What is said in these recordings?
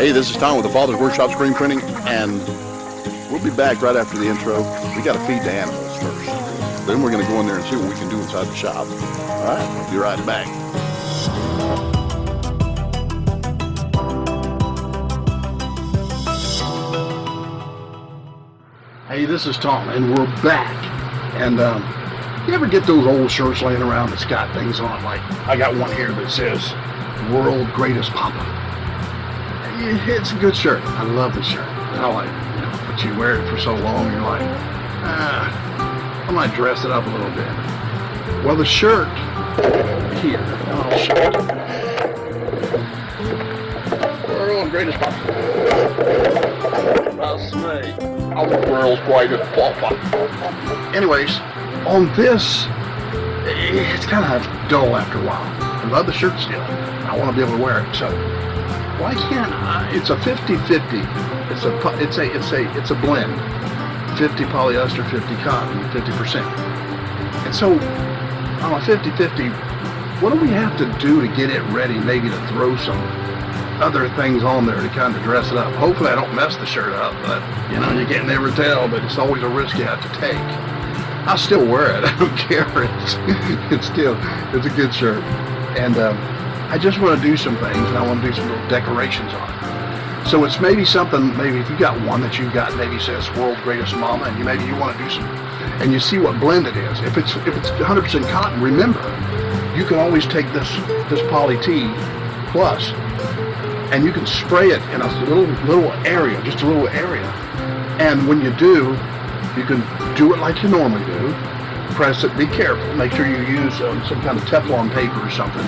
Hey, this is Tom with the Father's Workshop Screen Printing, and we'll be back right after the intro. We got to feed the animals first. Then we're going to go in there and see what we can do inside the shop. All right, we'll be right back. Hey, this is Tom, and we're back. And you ever get those old shirts laying around that's got things on? Like, I got one here that says, World Greatest Papa. It's a good shirt. I love the shirt. I like, but you wear it for so long, you're like, I might dress it up a little bit. Well, the shirt here, I'll show you. World Greatest Papa. That's me. I'm the world's greatest papa. Anyways, on this, it's kind of dull after a while. I love the shirt still. I want to be able to wear it, so why can't I? It's a 50-50. It's a blend. 50 polyester, 50 cotton, 50%. And so on a 50-50, what do we have to do to get it ready? Maybe to throw some other things on there to kind of dress it up. Hopefully I don't mess the shirt up, but you can't never tell, but it's always a risk you have to take. I'll still wear it. I don't care. It's a good shirt. And I just want to do some things, and I want to do some little decorations on it. So it's maybe something, maybe if you got one that you got, maybe says World's Greatest Mama, and maybe you want to do some, and you see what blend it is. If it's 100% cotton, remember, you can always take this Poly-T Plus, and you can spray it in a little area, just a little area. And when you do, you can do it like you normally do. Press it, be careful, make sure you use some kind of Teflon paper or something.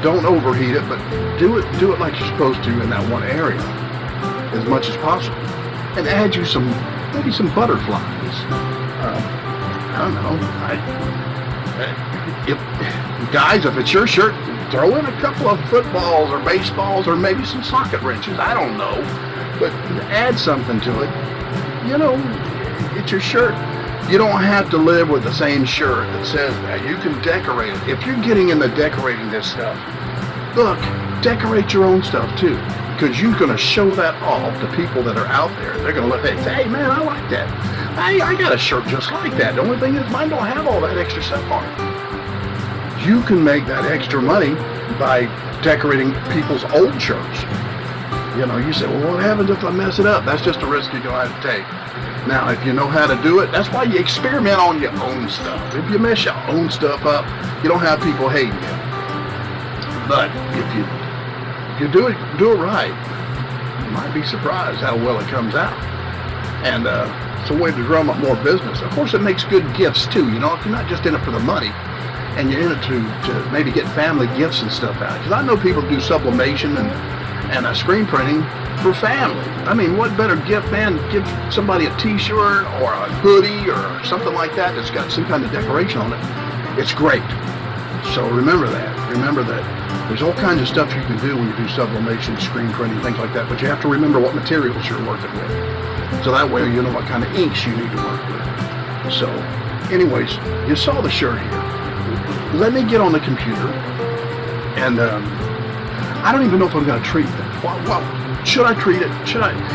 Don't overheat it, but do it like you're supposed to in that one area as much as possible. And add you maybe some butterflies. I don't know. Guys, if it's your shirt, throw in a couple of footballs or baseballs or maybe some socket wrenches. I don't know. But add something to it. It's your shirt. You don't have to live with the same shirt that says that. You can decorate it. If you're getting into decorating this stuff, look, decorate your own stuff too. Because you're going to show that off to people that are out there. They're going to look at it and say, hey man, I like that. I got a shirt just like that. The only thing is mine don't have all that extra stuff on it. You can make that extra money by decorating people's old shirts. You say, well, what happens if I mess it up? That's just a risk you're going to have to take. Now, if you know how to do it, that's why you experiment on your own stuff. If you mess your own stuff up, you don't have people hating you. But if you do it right, you might be surprised how well it comes out. And it's a way to drum up more business. Of course, it makes good gifts too. If you're not just in it for the money, and you're in it to maybe get family gifts and stuff out. Because I know people do sublimation and screen printing for family. I mean, what better gift, man? Give somebody a t-shirt or a hoodie or something like that that's got some kind of decoration on it. It's great. So remember that. Remember that there's all kinds of stuff you can do when you do sublimation, screen printing, things like that, but you have to remember what materials you're working with. So that way you know what kind of inks you need to work with. So anyways, you saw the shirt here. Let me get on the computer, and I don't even know if I'm going to treat it. Well, should I treat it?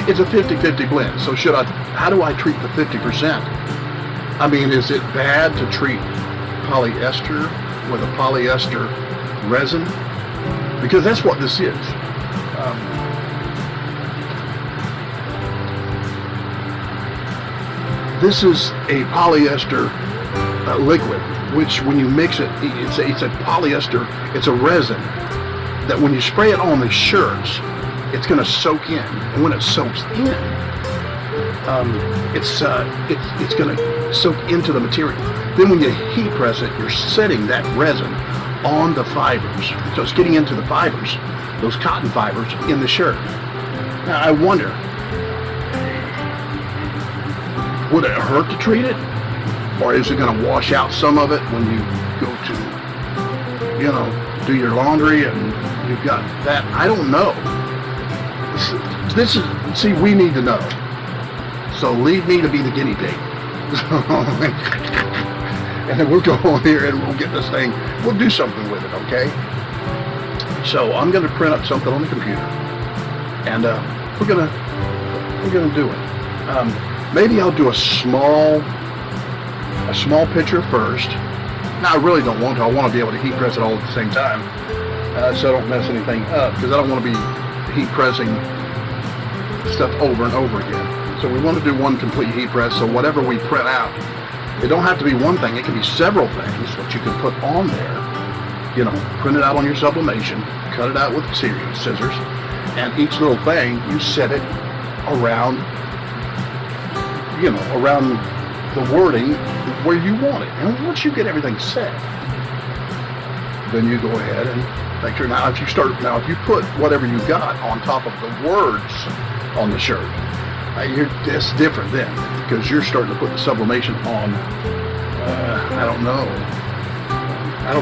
It's a 50-50 blend, so how do I treat the 50%? I mean, is it bad to treat polyester with a polyester resin? Because that's what this is. This is a polyester liquid, which when you mix it, it's a polyester, it's a resin that when you spray it on the shirts, it's going to soak in, and when it soaks in, it's going to soak into the material. Then when you heat press it, you're setting that resin on the fibers, so it's getting into the fibers, those cotton fibers in the shirt. Now I wonder, would it hurt to treat it, or is it going to wash out some of it when you go to, do your laundry and you've got that? I don't know. See, we need to know. So leave me to be the guinea pig. And then we'll go on here and we'll get this thing, we'll do something with it, okay? So I'm going to print up something on the computer. and we're gonna do it. Maybe I'll do a small picture first. Now I really don't want to. I want to be able to heat press it all at the same time, so I don't mess anything up, because I don't want to be heat pressing stuff over and over again. So we want to do one complete heat press, so whatever we print out, it don't have to be one thing, it can be several things that you can put on there. You know, print it out on your sublimation, cut it out with scissors, and each little thing, you set it around, you know, around the wording where you want it. And once you get everything set, then you go ahead and make sure. Now if you put whatever you got on top of the words on the shirt, it's different then, because you're starting to put the sublimation on. I don't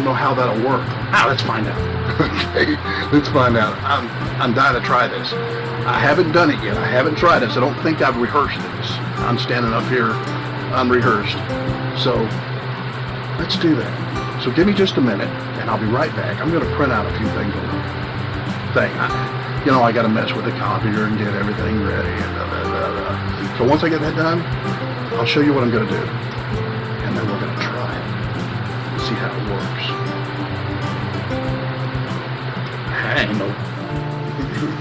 know how that'll work. Let's find out. Okay, let's find out. I'm dying to try this. I haven't done it yet. I haven't tried this. I don't think I've rehearsed this. I'm standing up here unrehearsed. So let's do that. So give me just a minute, and I'll be right back. I'm going to print out a few things on the thing. I got to mess with the copier and get everything ready. And So once I get that done, I'll show you what I'm going to do, and then we're going to try it and see how it works.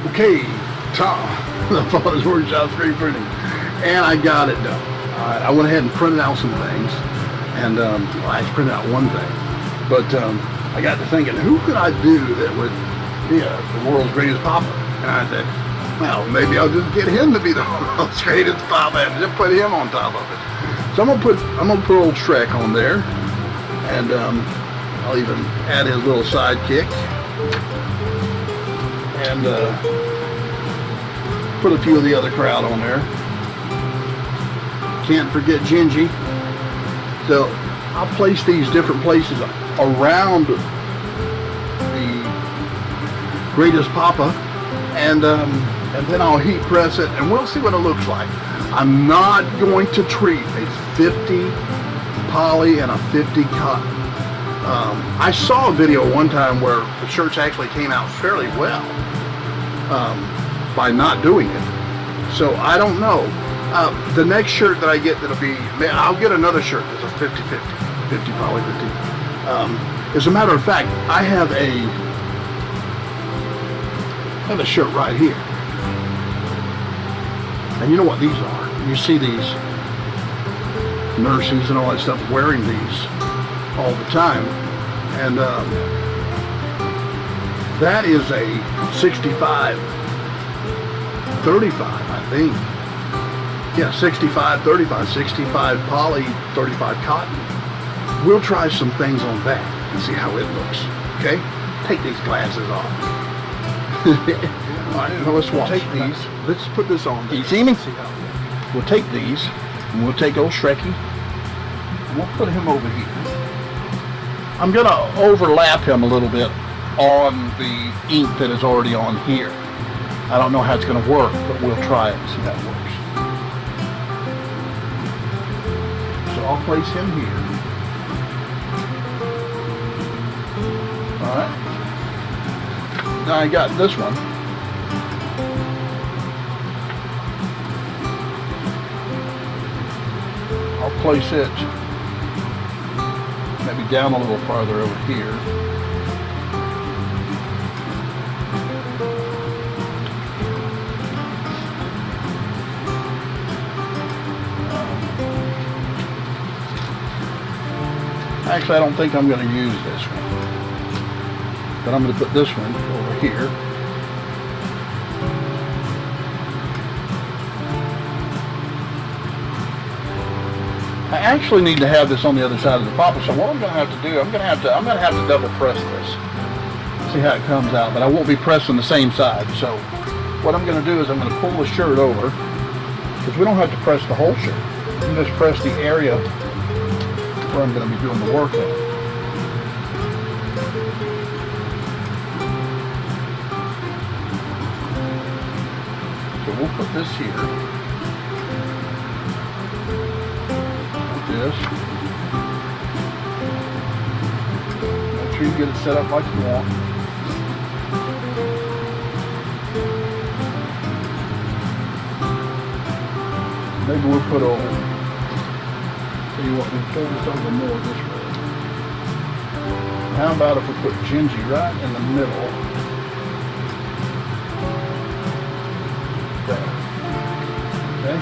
Okay, Tom, the Father's Workshop Screen Printing, and I got it done. All right, I went ahead and printed out some things, and I printed out one thing, but I got to thinking, who could I do that would be the world's greatest papa? And I said, well, maybe I'll just get him to be the world's greatest papa and just put him on top of it. So I'm gonna put old Shrek on there, and I'll even add his little sidekick, and put a few of the other crowd on there. Can't forget Gingy. So I'll place these different places around the greatest papa, and then I'll heat press it, and we'll see what it looks like. I'm not going to treat a 50 poly and a 50 cotton. I saw a video one time where the shirts actually came out fairly well by not doing it. So I don't know. The next shirt that I get I'll get another shirt that's a 50-50, 50 poly, 50. As a matter of fact, I have a shirt right here. And you know what these are? You see these nurses and all that stuff wearing these all the time. And that is a 65-35, I think. Yeah, 65-35, 65 poly, 35 cotton. We'll try some things on that and see how it looks. Okay? Take these glasses off. All right, now let's watch. Take these. Let's put this on. You see me? We'll take these, and we'll take old Shreky, and we'll put him over here. I'm going to overlap him a little bit on the ink that is already on here. I don't know how it's going to work, but we'll try it and see how it works. So I'll place him here. All right. Now I got this one. I'll place it maybe down a little farther over here. Actually, I don't think I'm going to use this one, but I'm going to put this one over here. I actually need to have this on the other side of the papa, so what I'm going to have to do, I'm going to have to double press this. See how it comes out, but I won't be pressing the same side. So what I'm going to do is I'm going to pull the shirt over, because we don't have to press the whole shirt. You can just press the area where I'm going to be doing the work in. So we'll put this here. This. Make sure you get it set up like you want. Maybe we'll put over. Tell you what, we'll throw this over more this way. How about if we put Gingy right in the middle? There. Okay.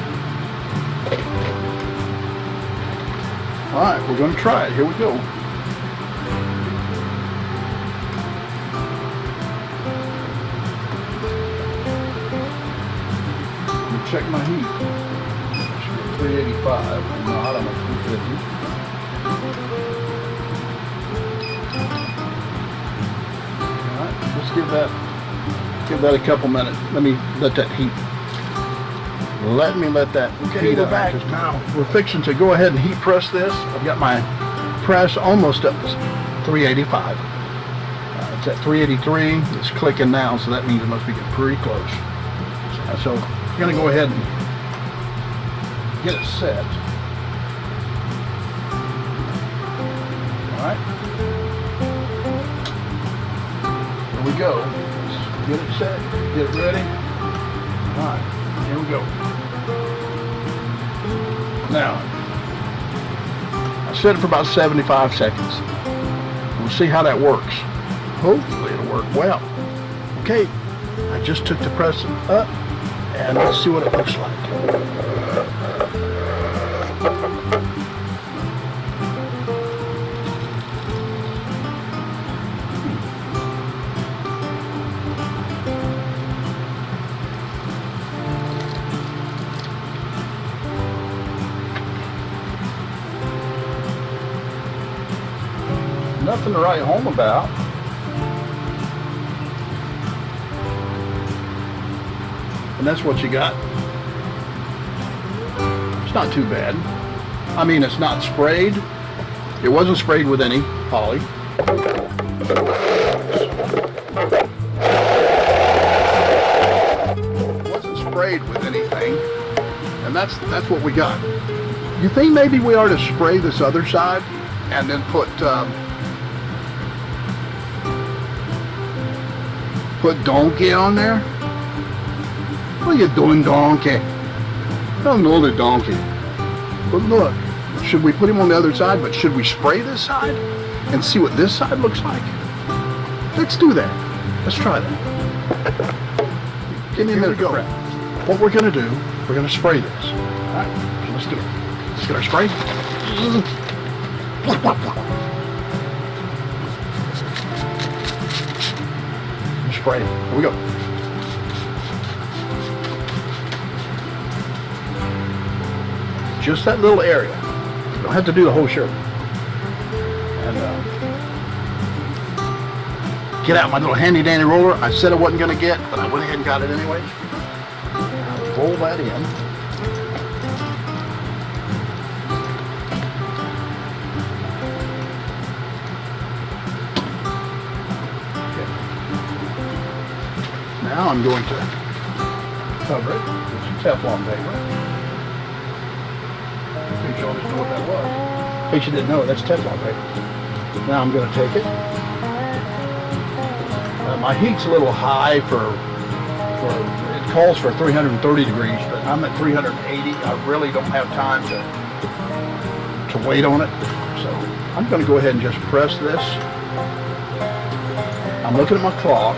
All right, we're going to try it. Here we go. Check my heat. Should be 385. I'm not. I'm at 250. All right. Let's give that a couple minutes. Let me let that heat. Let that heat up. Back. Now we're fixing to go ahead and heat press this. I've got my press almost up to 385. It's at 383. It's clicking now, so that means it must be getting pretty close. So I'm going to go ahead and get it set. All right. Here we go. Let's get it set. Get it ready. All right. Here we go. Now, I set it for about 75 seconds. We'll see how that works. Hopefully it'll work well. Okay. I just took the press up. And let's see what it looks like. Nothing to write home about. And that's what you got. It's not too bad. I mean, it's not sprayed. It wasn't sprayed with any poly. It wasn't sprayed with anything. And that's what we got. You think maybe we ought to spray this other side and then put donkey on there? What are you doing, donkey? I don't know the donkey. But look, should we put him on the other side, but should we spray this side and see what this side looks like? Let's do that. Let's try that. Give me a minute to go. What we're going to do, we're going to spray this. All right, so let's do it. Let's get our spray. Spray. Here we go. Just that little area. You don't have to do the whole shirt. And get out my little handy dandy roller. I said I wasn't going to get, but I went ahead and got it anyway. I'll roll that in. Okay. Now I'm going to cover it with some Teflon paper. In case you always know what that was. In case you didn't know, that's Teflon paper. Now I'm going to take it. My heat's a little high for it calls for 330 degrees, but I'm at 380. I really don't have time to wait on it. So I'm going to go ahead and just press this. I'm looking at my clock.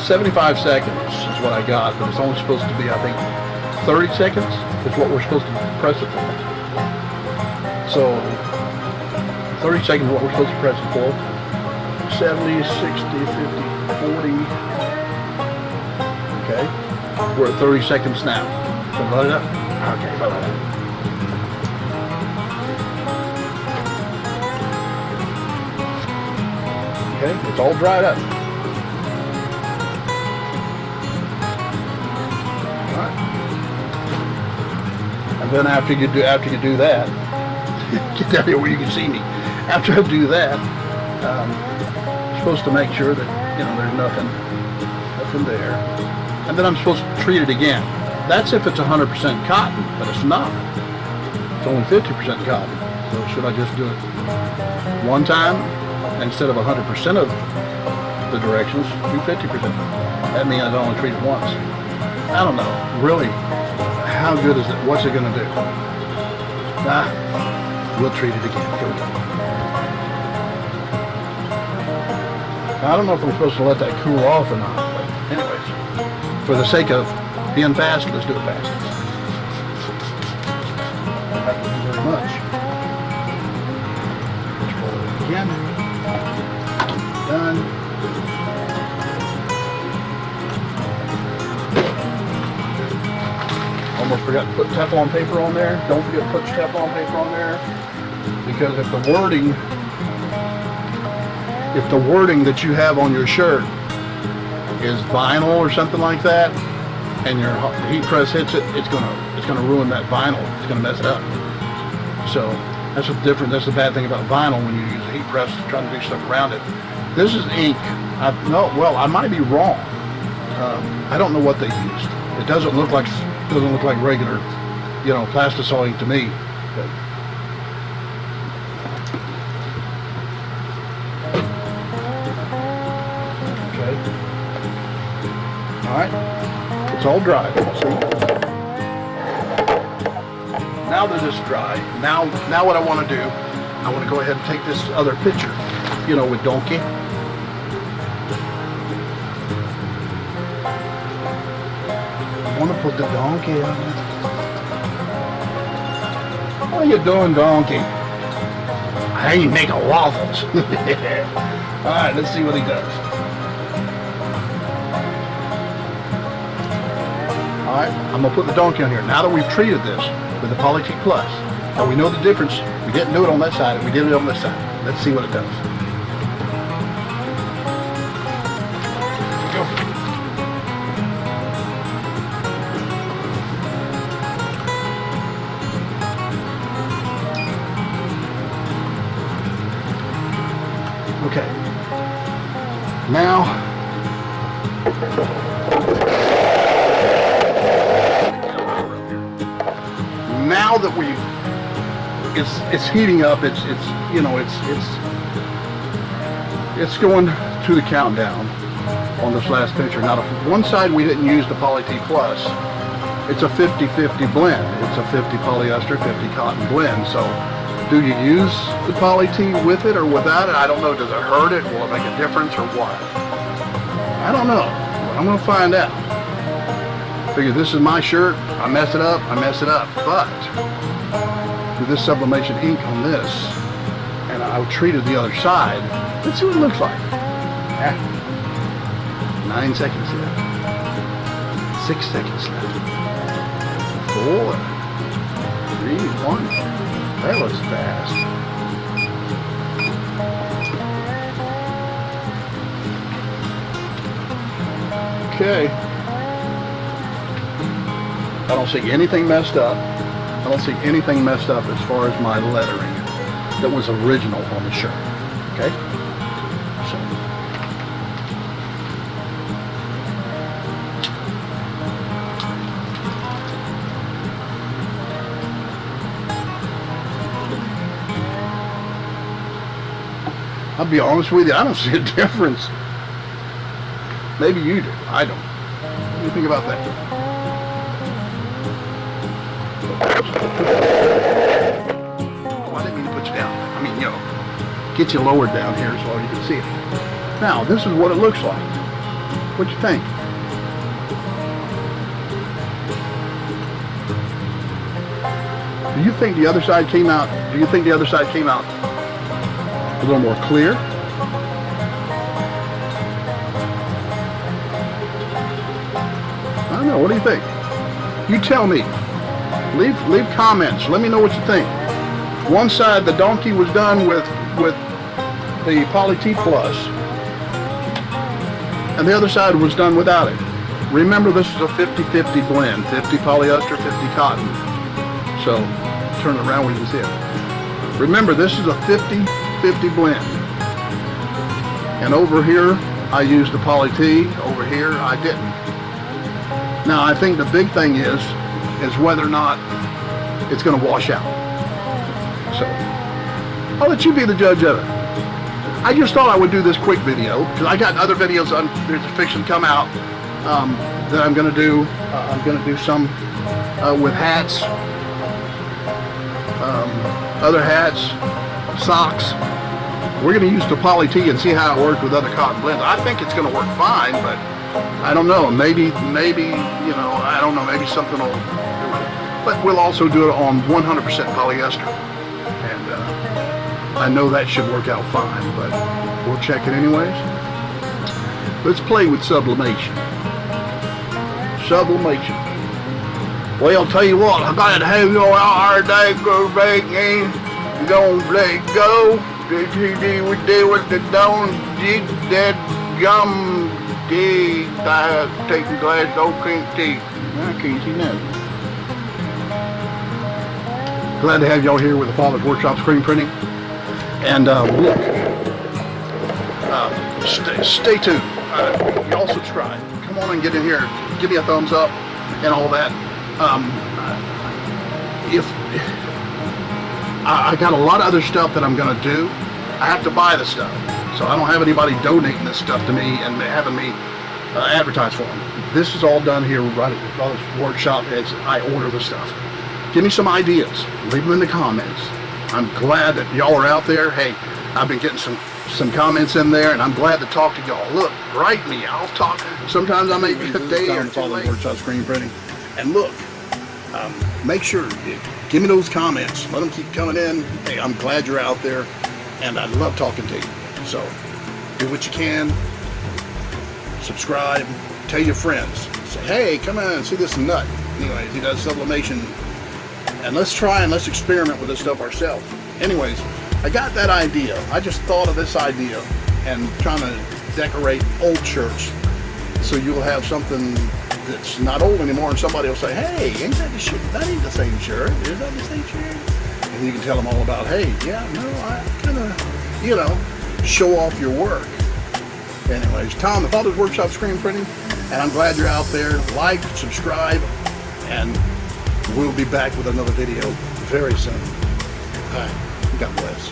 75 seconds is what I got, but it's only supposed to be, I think, 30 seconds is what we're supposed to press it for. So 30 seconds is what we're supposed to press it for. 70, 60, 50, 40. Okay. We're at 30 seconds now. So load it up. Okay, load it up. Okay, it's all dried up. All right. And then after you do that, get down here where you can see me. After I do that, supposed to make sure that, you know, there's nothing there. And then I'm supposed to treat it again. That's if it's 100% cotton, but it's not. It's only 50% cotton. So should I just do it one time instead of 100% of the directions, do 50%? That means I only treat it once. I don't know really How good is it? What's it going to do? We'll treat it again. Here we go. Now, I don't know if we're supposed to let that cool off or not, but anyways, for the sake of being fast, let's do it fast. Not have to do very much. Let's roll it again. Done. Almost forgot to put Teflon paper on there. Don't forget to put Teflon paper on there, because if the wording that you have on your shirt is vinyl or something like that, and your heat press hits it, it's gonna ruin that vinyl. It's gonna mess it up. So that's what's different. That's the bad thing about vinyl when you use a heat press trying to do stuff around it. This is ink. I might be wrong. I don't know what they used. It doesn't look like regular, plastisol ink to me. But okay. All right. It's all dry. See? Now that it's dry, now what I want to do, I want to go ahead and take this other picture, with Donkey. I want to put the donkey on it. What are you doing, donkey? I ain't making waffles. Alright, let's see what he does. Alright, I'm going to put the donkey on here. Now that we've treated this with the Poly-T Plus, now we know the difference. We didn't do it on that side, we did it on this side. Let's see what it does. Here we go. Okay. Now that it's heating up, it's going to the countdown on this last picture. Now, one side we didn't use the Poly-T Plus. It's a 50-50 blend. It's a 50 polyester, 50 cotton blend. So, do you use the Poly-T with it or without it? I don't know. Does it hurt it? Will it make a difference or what? I don't know. But I'm going to find out. Figure this is my shirt. I mess it up. But with this sublimation ink on this, and I treated the other side. Let's see what it looks like. 9 seconds left. 6 seconds left. 4, 3, 1. That looks fast. Okay. I don't see anything messed up. I don't see anything messed up as far as my lettering that was original on the shirt. Okay? So. I'll be honest with you, I don't see a difference. Maybe you do. I don't. What do you think about that? Oh, I didn't mean to put you down. I mean, get you lowered down here so you can see it. Now, this is what it looks like. What you think? Do you think the other side came out? Do you think the other side came out a little more clear? I don't know. What do you think? You tell me. Leave comments. Let me know what you think. One side, the donkey was done with the Poly-T Plus, and the other side was done without it. Remember, this is a 50-50 blend, 50 polyester, 50 cotton. So, turn it around where you can see it. Remember, this is a 50-50 blend. And over here, I used the Poly-T. Over here, I didn't. Now, I think the big thing is whether or not it's going to wash out. So, I'll let you be the judge of it. I just thought I would do this quick video, because I got other videos there's a fiction come out that I'm going to do. I'm going to do some with hats, other hats, socks. We're going to use the Poly-T and see how it works with other cotton blends. I think it's going to work fine, but I don't know. Maybe, you know, I don't know. Maybe something will. But we'll also do it on 100% polyester, and I know that should work out fine. But we'll check it anyways. Let's play with sublimation. Sublimation. Well, I'll tell you what. I gotta have your hard day go back in. You don't let it go. We did what the don't did that gum did. I take a glass of pink tea. I can't see nothing. Glad to have y'all here with the Father's Workshop screen printing. And look, stay tuned. Y'all subscribe. Come on and get in here. Give me a thumbs up and all that. I got a lot of other stuff that I'm going to do. I have to buy the stuff. So I don't have anybody donating this stuff to me and having me advertise for them. This is all done here right at the Father's Workshop as I order the stuff. Give me some ideas. Leave them in the comments. I'm glad that y'all are out there. Hey, I've been getting some comments in there, and I'm glad to talk to y'all. Look, write me. I'll talk. Sometimes I may be a day or two late. Workshop screen printing. And look, make sure, give me those comments. Let them keep coming in. Hey, I'm glad you're out there, and I love talking to you. So, do what you can. Subscribe. Tell your friends. Say, hey, come on and see this nut. Anyways, he does sublimation. And let's try and let's experiment with this stuff ourselves. Anyways, I got that idea. I just thought of this idea and trying to decorate old shirts so you'll have something that's not old anymore, and somebody will say, hey, ain't that the shirt? That ain't the same shirt. Is that the same shirt? And you can tell them all about, hey, yeah, no, I kind of, you know, show off your work. Anyways, Tom, the Father's Workshop screen printing, and I'm glad you're out there. Like, subscribe, and we'll be back with another video very soon. All right, God bless.